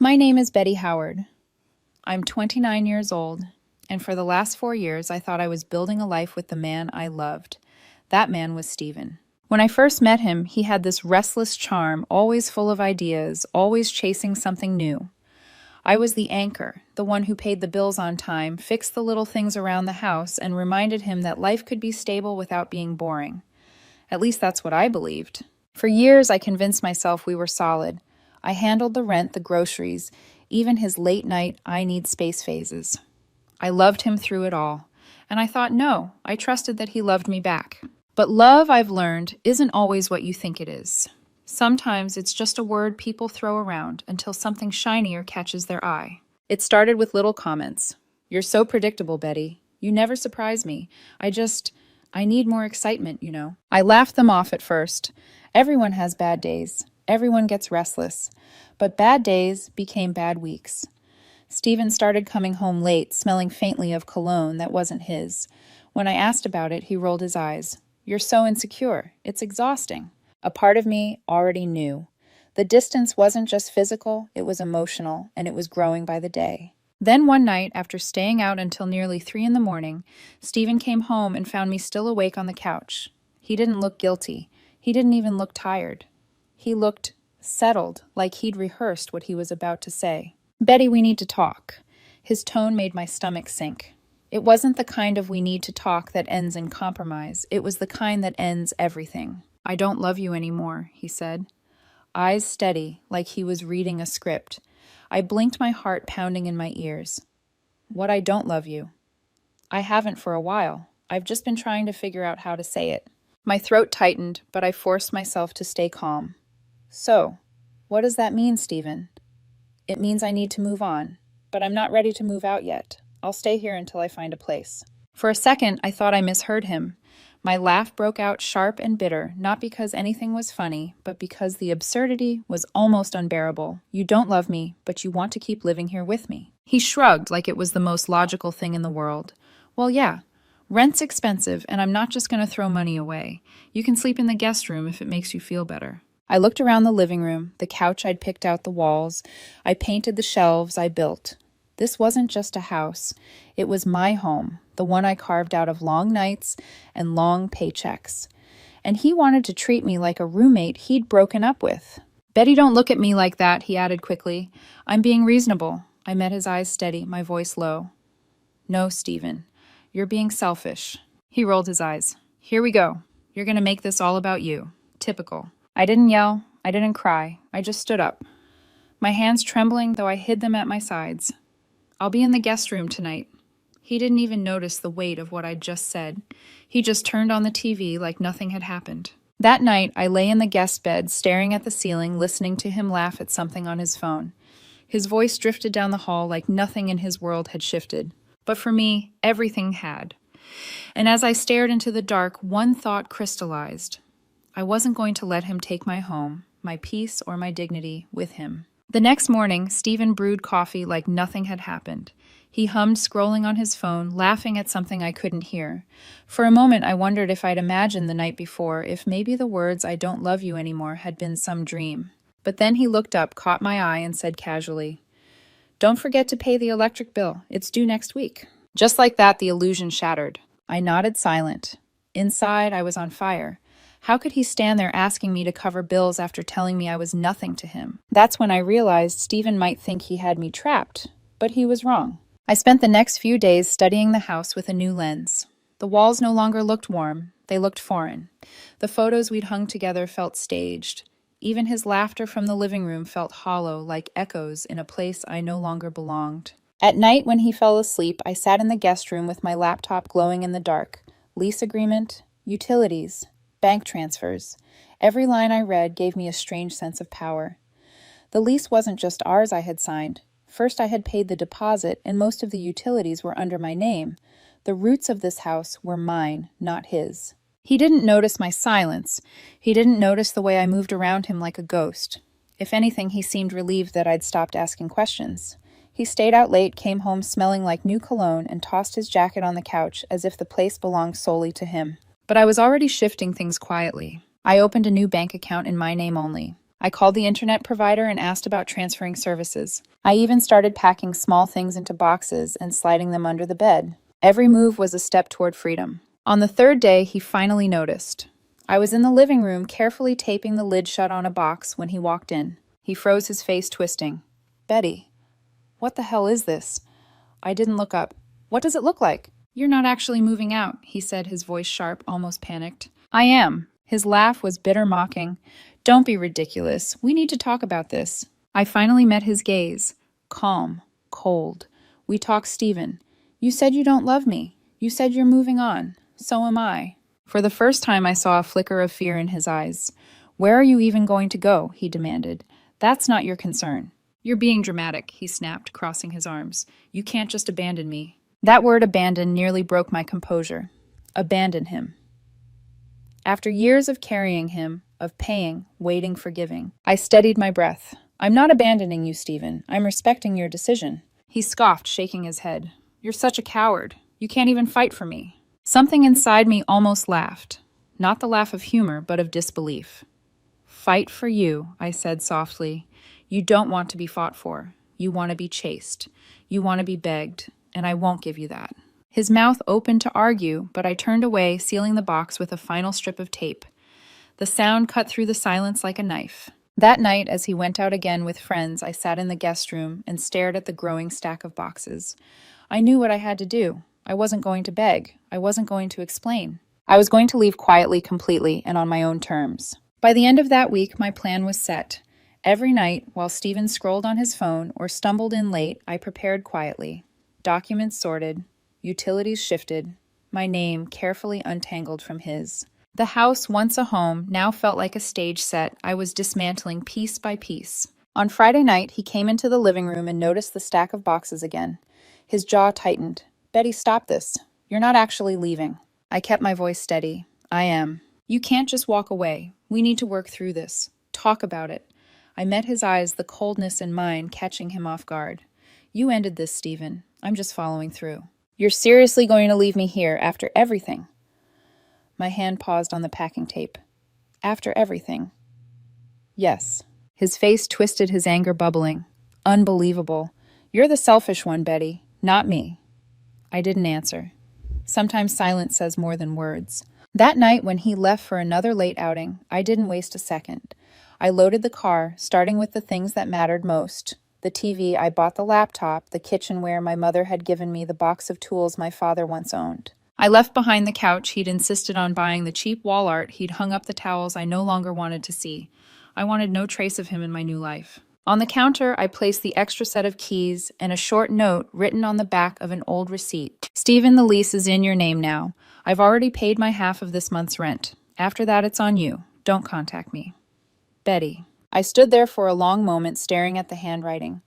My name is Betty Howard. I'm 29 years old, and for the last 4 years, I thought I was building a life with the man I loved. That man was Stephen. When I first met him, he had this restless charm, always full of ideas, always chasing something new. I was the anchor, the one who paid the bills on time, fixed the little things around the house, and reminded him that life could be stable without being boring. At least that's what I believed. For years, I convinced myself we were solid. I handled the rent, the groceries, even his late-night I-need-space phases. I loved him through it all, and I thought, no, I trusted that he loved me back. But love, I've learned, isn't always what you think it is. Sometimes it's just a word people throw around until something shinier catches their eye. It started with little comments. "You're so predictable, Betty. You never surprise me. I need more excitement, you know." I laughed them off at first. Everyone has bad days. Everyone gets restless. But bad days became bad weeks. Stephen started coming home late, smelling faintly of cologne that wasn't his. When I asked about it, he rolled his eyes. "You're so insecure. It's exhausting." A part of me already knew. The distance wasn't just physical, it was emotional, and it was growing by the day. Then one night, after staying out until nearly 3 in the morning, Stephen came home and found me still awake on the couch. He didn't look guilty. He didn't even look tired. He looked settled, like he'd rehearsed what he was about to say. "Betty, we need to talk." His tone made my stomach sink. It wasn't the kind of "we need to talk" that ends in compromise. It was the kind that ends everything. "I don't love you anymore," he said. Eyes steady, like he was reading a script. I blinked, my heart pounding in my ears. "What, I don't love you?" "I haven't for a while. I've just been trying to figure out how to say it." My throat tightened, but I forced myself to stay calm. "So, what does that mean, Stephen?" "It means I need to move on, but I'm not ready to move out yet. I'll stay here until I find a place." For a second, I thought I misheard him. My laugh broke out sharp and bitter, not because anything was funny, but because the absurdity was almost unbearable. "You don't love me, but you want to keep living here with me." He shrugged like it was the most logical thing in the world. "Well, yeah. Rent's expensive, and I'm not just going to throw money away. You can sleep in the guest room if it makes you feel better." I looked around the living room, the couch I'd picked out the walls. I painted the shelves I built. This wasn't just a house. It was my home, the one I carved out of long nights and long paychecks. And he wanted to treat me like a roommate he'd broken up with. "Betty, don't look at me like that," he added quickly. "I'm being reasonable." I met his eyes steady, my voice low. "No, Stephen. You're being selfish." He rolled his eyes. "Here we go. You're going to make this all about you. Typical." I didn't yell. I didn't cry. I just stood up. My hands trembling, though I hid them at my sides. "I'll be in the guest room tonight." He didn't even notice the weight of what I'd just said. He just turned on the TV like nothing had happened. That night, I lay in the guest bed, staring at the ceiling, listening to him laugh at something on his phone. His voice drifted down the hall like nothing in his world had shifted. But for me, everything had. And as I stared into the dark, one thought crystallized. I wasn't going to let him take my home, my peace or my dignity, with him. The next morning, Stephen brewed coffee like nothing had happened. He hummed, scrolling on his phone, laughing at something I couldn't hear. For a moment, I wondered if I'd imagined the night before, if maybe the words "I don't love you anymore" had been some dream. But then he looked up, caught my eye, and said casually, "Don't forget to pay the electric bill. It's due next week." Just like that, the illusion shattered. I nodded silent. Inside, I was on fire. How could he stand there asking me to cover bills after telling me I was nothing to him? That's when I realized Stephen might think he had me trapped, but he was wrong. I spent the next few days studying the house with a new lens. The walls no longer looked warm. They looked foreign. The photos we'd hung together felt staged. Even his laughter from the living room felt hollow, like echoes in a place I no longer belonged. At night, when he fell asleep, I sat in the guest room with my laptop glowing in the dark. Lease agreement, utilities, bank transfers. Every line I read gave me a strange sense of power. The lease wasn't just ours I had signed. First, I had paid the deposit, and most of the utilities were under my name. The roots of this house were mine, not his. He didn't notice my silence. He didn't notice the way I moved around him like a ghost. If anything, he seemed relieved that I'd stopped asking questions. He stayed out late, came home smelling like new cologne, and tossed his jacket on the couch as if the place belonged solely to him. But I was already shifting things quietly. I opened a new bank account in my name only. I called the internet provider and asked about transferring services. I even started packing small things into boxes and sliding them under the bed. Every move was a step toward freedom. On the third day, he finally noticed. I was in the living room carefully taping the lid shut on a box when he walked in. He froze, his face twisting. Betty, what the hell is this? I didn't look up. What does it look like? You're not actually moving out, he said, his voice sharp, almost panicked. I am. His laugh was bitter mocking. Don't be ridiculous. We need to talk about this. I finally met his gaze. Calm, cold. We talked, Stephen. You said you don't love me. You said you're moving on. So am I. For the first time, I saw a flicker of fear in his eyes. Where are you even going to go? He demanded. That's not your concern. You're being dramatic, he snapped, crossing his arms. You can't just abandon me. That word abandon nearly broke my composure. Abandon him. After years of carrying him, of paying, waiting, forgiving, I steadied my breath. I'm not abandoning you, Stephen. I'm respecting your decision. He scoffed, shaking his head. You're such a coward. You can't even fight for me. Something inside me almost laughed. Not the laugh of humor, but of disbelief. Fight for you, I said softly. You don't want to be fought for. You want to be chased. You want to be begged, and I won't give you that. His mouth opened to argue, but I turned away, sealing the box with a final strip of tape. The sound cut through the silence like a knife. That night, as he went out again with friends, I sat in the guest room and stared at the growing stack of boxes. I knew what I had to do. I wasn't going to beg. I wasn't going to explain. I was going to leave quietly, completely, and on my own terms. By the end of that week, my plan was set. Every night, while Stephen scrolled on his phone or stumbled in late, I prepared quietly. Documents sorted, utilities shifted, my name carefully untangled from his. The house, once a home, now felt like a stage set I was dismantling piece by piece. On Friday night, he came into the living room and noticed the stack of boxes again. His jaw tightened. Betty, stop this. You're not actually leaving. I kept my voice steady. I am. You can't just walk away. We need to work through this. Talk about it. I met his eyes, the coldness in mine catching him off guard. You ended this, Stephen. I'm just following through. You're seriously going to leave me here after everything? My hand paused on the packing tape. After everything? Yes. His face twisted, his anger bubbling. Unbelievable. You're the selfish one, Betty, not me. I didn't answer. Sometimes silence says more than words. That night, when he left for another late outing, I didn't waste a second. I loaded the car, starting with the things that mattered most. The TV, I bought the laptop, the kitchenware my mother had given me, the box of tools my father once owned. I left behind the couch he'd insisted on buying, the cheap wall art he'd hung up, the towels I no longer wanted to see. I wanted no trace of him in my new life. On the counter, I placed the extra set of keys and a short note written on the back of an old receipt. Stephen, the lease is in your name now. I've already paid my half of this month's rent. After that, it's on you. Don't contact me. Betty. I stood there for a long moment, staring at the handwriting.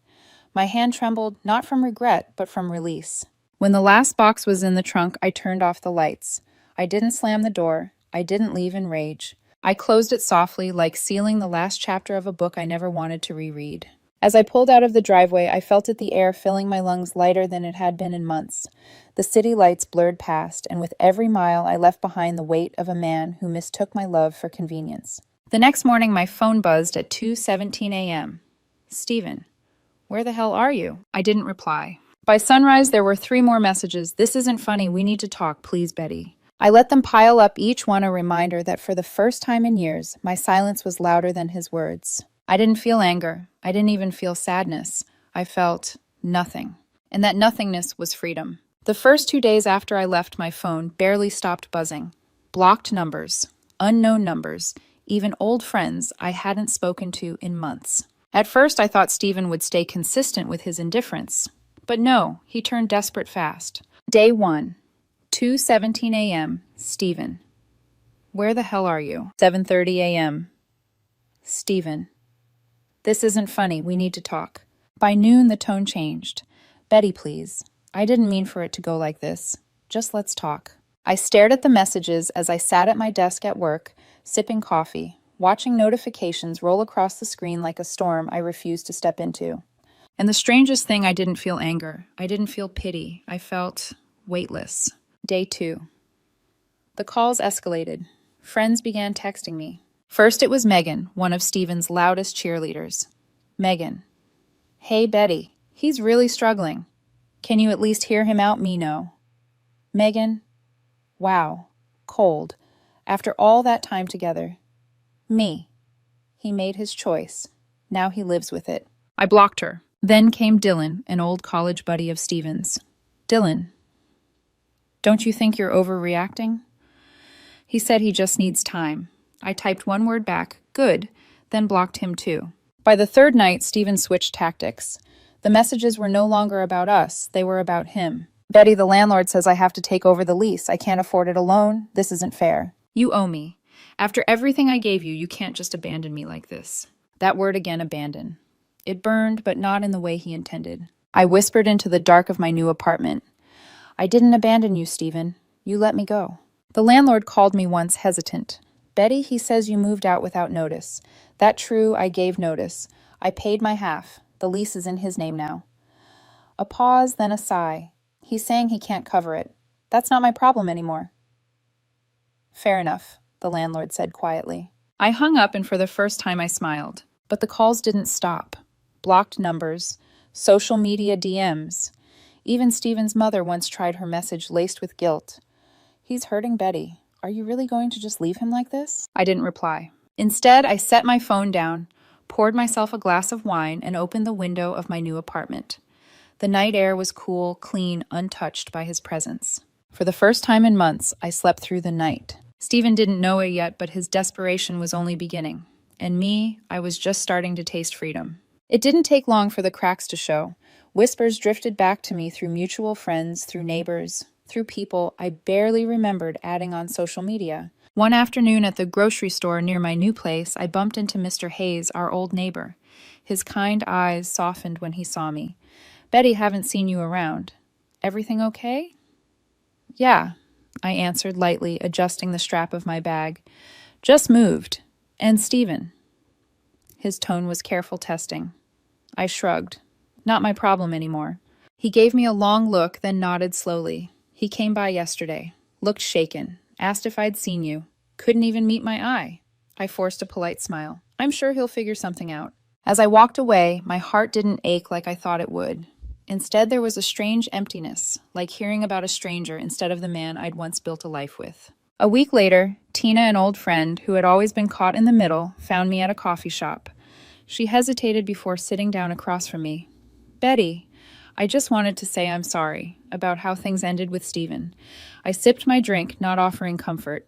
My hand trembled, not from regret, but from release. When the last box was in the trunk, I turned off the lights. I didn't slam the door. I didn't leave in rage. I closed it softly, like sealing the last chapter of a book I never wanted to reread. As I pulled out of the driveway, I felt the air filling my lungs lighter than it had been in months. The city lights blurred past, and with every mile I left behind the weight of a man who mistook my love for convenience. The next morning, my phone buzzed at 2:17 a.m. Stephen, where the hell are you? I didn't reply. By sunrise, there were 3 more messages. This isn't funny. We need to talk, please, Betty. I let them pile up, each one a reminder that for the first time in years, my silence was louder than his words. I didn't feel anger. I didn't even feel sadness. I felt nothing. And that nothingness was freedom. The first 2 days after I left, my phone barely stopped buzzing. Blocked numbers, unknown numbers, even old friends I hadn't spoken to in months. At first, I thought Stephen would stay consistent with his indifference. But no, he turned desperate fast. Day 1, 2:17 a.m., Stephen. Where the hell are you? 7:30 a.m. Stephen. This isn't funny. We need to talk. By noon, the tone changed. Betty, please. I didn't mean for it to go like this. Just let's talk. I stared at the messages as I sat at my desk at work, sipping coffee, watching notifications roll across the screen like a storm I refused to step into. And the strangest thing, I didn't feel anger. I didn't feel pity. I felt weightless. Day 2. The calls escalated. Friends began texting me. First, it was Megan, one of Stephen's loudest cheerleaders. Megan. Hey, Betty. He's really struggling. Can you at least hear him out? Me know. Megan. Wow. Cold. After all that time together. Me. He made his choice. Now he lives with it. I blocked her. Then came Dylan, an old college buddy of Stephen's. Dylan. Don't you think you're overreacting? He said he just needs time. I typed one word back, good, then blocked him too. By the third night, Stephen switched tactics. The messages were no longer about us, they were about him. Betty, the landlord, says I have to take over the lease. I can't afford it alone. This isn't fair. You owe me. After everything I gave you, you can't just abandon me like this. That word again, abandon. It burned, but not in the way he intended. I whispered into the dark of my new apartment. I didn't abandon you, Stephen. You let me go. The landlord called me once hesitant. Betty, he says you moved out without notice. That true, I gave notice. I paid my half. The lease is in his name now. A pause, then a sigh. He's saying he can't cover it. That's not my problem anymore. Fair enough, the landlord said quietly. I hung up and for the first time I smiled. But the calls didn't stop. Blocked numbers, social media DMs. Even Stephen's mother once tried her message laced with guilt. He's hurting Betty. Are you really going to just leave him like this? I didn't reply. Instead, I set my phone down, poured myself a glass of wine, and opened the window of my new apartment. The night air was cool, clean, untouched by his presence. For the first time in months, I slept through the night. Stephen didn't know it yet, but his desperation was only beginning. And me, I was just starting to taste freedom. It didn't take long for the cracks to show. Whispers drifted back to me through mutual friends, through neighbors, through people I barely remembered adding on social media. One afternoon at the grocery store near my new place, I bumped into Mr. Hayes, our old neighbor. His kind eyes softened when he saw me. Betty, haven't seen you around. Everything okay? Yeah, I answered lightly, adjusting the strap of my bag. Just moved. And Stephen. His tone was careful testing. I shrugged. Not my problem anymore. He gave me a long look, then nodded slowly. He came by yesterday. Looked shaken. Asked if I'd seen you. Couldn't even meet my eye. I forced a polite smile. I'm sure he'll figure something out. As I walked away, my heart didn't ache like I thought it would. Instead, there was a strange emptiness, like hearing about a stranger instead of the man I'd once built a life with. A week later, Tina, an old friend who had always been caught in the middle, found me at a coffee shop. She hesitated before sitting down across from me. Betty, I just wanted to say I'm sorry about how things ended with Stephen. I sipped my drink, not offering comfort.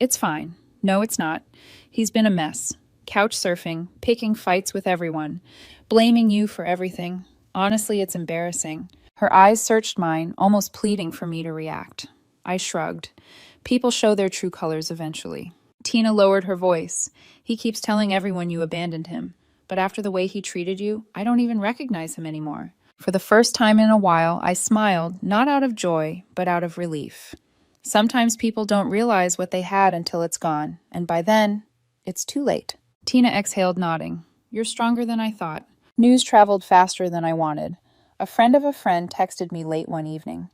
It's fine. No, it's not. He's been a mess. Couch surfing, picking fights with everyone, blaming you for everything. Honestly, it's embarrassing. Her eyes searched mine, almost pleading for me to react. I shrugged. People show their true colors eventually. Tina lowered her voice. He keeps telling everyone you abandoned him. But after the way he treated you, I don't even recognize him anymore. For the first time in a while, I smiled, not out of joy, but out of relief. Sometimes people don't realize what they had until it's gone, and by then, it's too late. Tina exhaled, nodding. You're stronger than I thought. News traveled faster than I wanted. A friend of a friend texted me late one evening.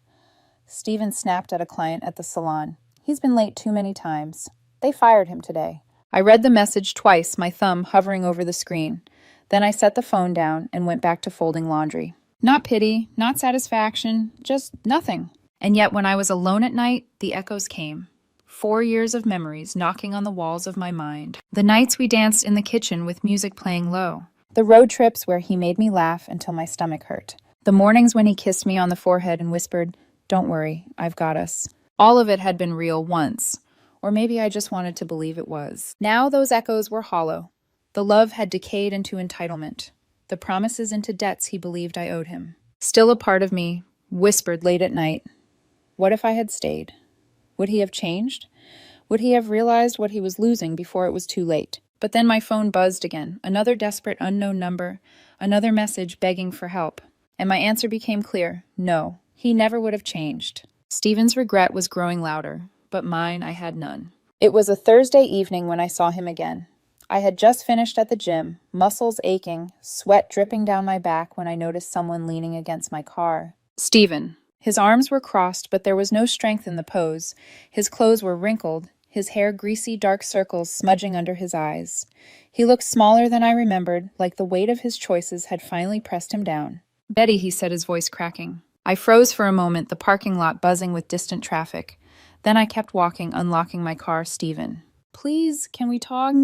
Stephen snapped at a client at the salon. He's been late too many times. They fired him today. I read the message twice, my thumb hovering over the screen. Then I set the phone down and went back to folding laundry. Not pity, not satisfaction, just nothing. And yet when I was alone at night, the echoes came. 4 years of memories knocking on the walls of my mind. The nights we danced in the kitchen with music playing low. The road trips where he made me laugh until my stomach hurt. The mornings when he kissed me on the forehead and whispered, "Don't worry, I've got us." All of it had been real once. Or maybe I just wanted to believe it was. Now those echoes were hollow. The love had decayed into entitlement. The promises into debts he believed I owed him. Still a part of me whispered late at night, what if I had stayed? Would he have changed? Would he have realized what he was losing before it was too late? But then my phone buzzed again, another desperate unknown number, another message begging for help. And my answer became clear, no, he never would have changed. Stephen's regret was growing louder, but mine I had none. It was a Thursday evening when I saw him again. I had just finished at the gym, muscles aching, sweat dripping down my back when I noticed someone leaning against my car. Stephen. His arms were crossed, but there was no strength in the pose. His clothes were wrinkled, his hair greasy dark circles smudging under his eyes. He looked smaller than I remembered, like the weight of his choices had finally pressed him down. "Betty," he said, his voice cracking. I froze for a moment, the parking lot buzzing with distant traffic. Then I kept walking, unlocking my car. "Stephen, please, can we talk?"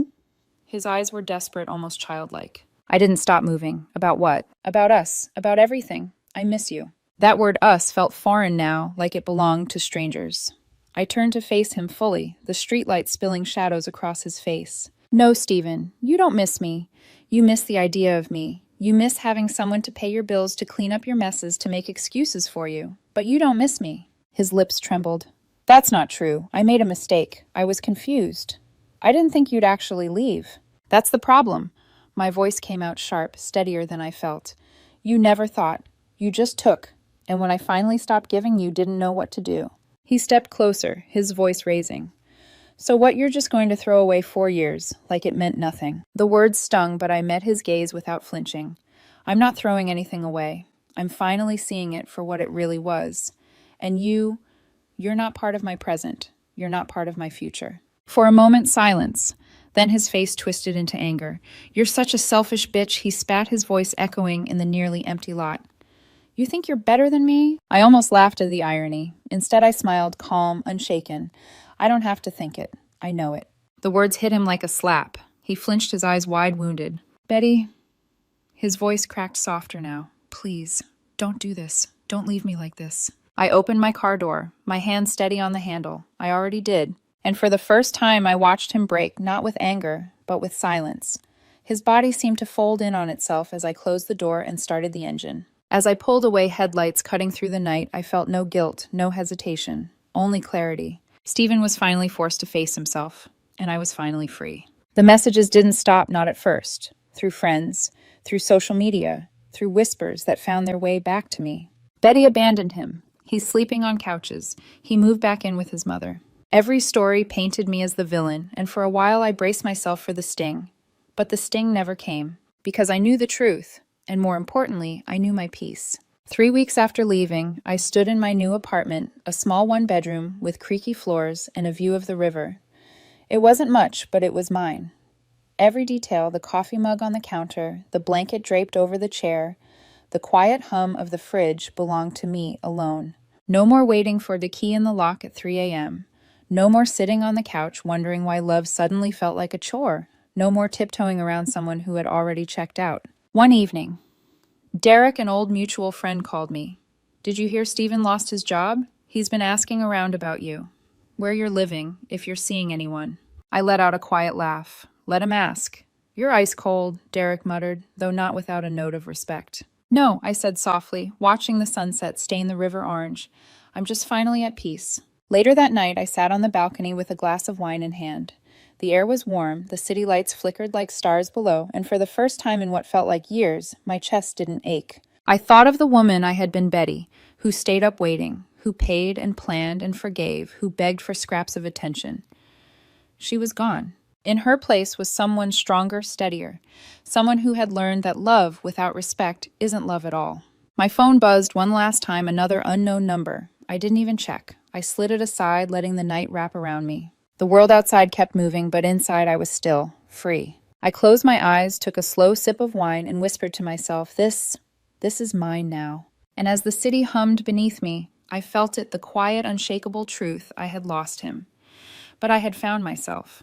His eyes were desperate, almost childlike. I didn't stop moving. "About what?" "About us. About everything. I miss you." That word "us" felt foreign now, like it belonged to strangers. I turned to face him fully, the streetlight spilling shadows across his face. "No, Stephen, you don't miss me. You miss the idea of me. You miss having someone to pay your bills, to clean up your messes, to make excuses for you. But you don't miss me." His lips trembled. "That's not true. I made a mistake. I was confused. I didn't think you'd actually leave." "That's the problem." My voice came out sharp, steadier than I felt. "You never thought. You just took. And when I finally stopped giving, you didn't know what to do." He stepped closer, his voice raising. "So what, you're just going to throw away 4 years, like it meant nothing?" The words stung, but I met his gaze without flinching. "I'm not throwing anything away. I'm finally seeing it for what it really was. And you're not part of my present. You're not part of my future." For a moment, silence. Then his face twisted into anger. "You're such a selfish bitch," he spat, his voice echoing in the nearly empty lot. "You think you're better than me?" I almost laughed at the irony. Instead, I smiled, calm, unshaken. "I don't have to think it. I know it." The words hit him like a slap. He flinched, his eyes wide, wounded. "Betty," his voice cracked softer now. "Please, don't do this. Don't leave me like this." I opened my car door, my hand steady on the handle. I already did. And for the first time, I watched him break, not with anger, but with silence. His body seemed to fold in on itself as I closed the door and started the engine. As I pulled away, headlights cutting through the night, I felt no guilt, no hesitation, only clarity. Stephen was finally forced to face himself, and I was finally free. The messages didn't stop, not at first. Through friends, through social media, through whispers that found their way back to me. Betty abandoned him. He's sleeping on couches. He moved back in with his mother. Every story painted me as the villain, and for a while I braced myself for the sting. But the sting never came, because I knew the truth, and more importantly, I knew my peace. 3 weeks after leaving, I stood in my new apartment, a small one-bedroom with creaky floors and a view of the river. It wasn't much, but it was mine. Every detail, the coffee mug on the counter, the blanket draped over the chair, the quiet hum of the fridge belonged to me alone. No more waiting for the key in the lock at 3 a.m. No more sitting on the couch wondering why love suddenly felt like a chore. No more tiptoeing around someone who had already checked out. One evening, Derek, an old mutual friend, called me. "Did you hear Stephen lost his job? He's been asking around about you. Where you're living, if you're seeing anyone." I let out a quiet laugh. "Let him ask." "You're ice cold," Derek muttered, though not without a note of respect. "No," I said softly, watching the sunset stain the river orange. "I'm just finally at peace." Later that night, I sat on the balcony with a glass of wine in hand. The air was warm, the city lights flickered like stars below, and for the first time in what felt like years, my chest didn't ache. I thought of the woman I had been, Betty, who stayed up waiting, who paid and planned and forgave, who begged for scraps of attention. She was gone. In her place was someone stronger, steadier, someone who had learned that love without respect isn't love at all. My phone buzzed one last time, another unknown number. I didn't even check. I slid it aside, letting the night wrap around me. The world outside kept moving, but inside I was still, free. I closed my eyes, took a slow sip of wine, and whispered to myself, this is mine now. And as the city hummed beneath me, I felt it, the quiet, unshakable truth: I had lost him. But I had found myself.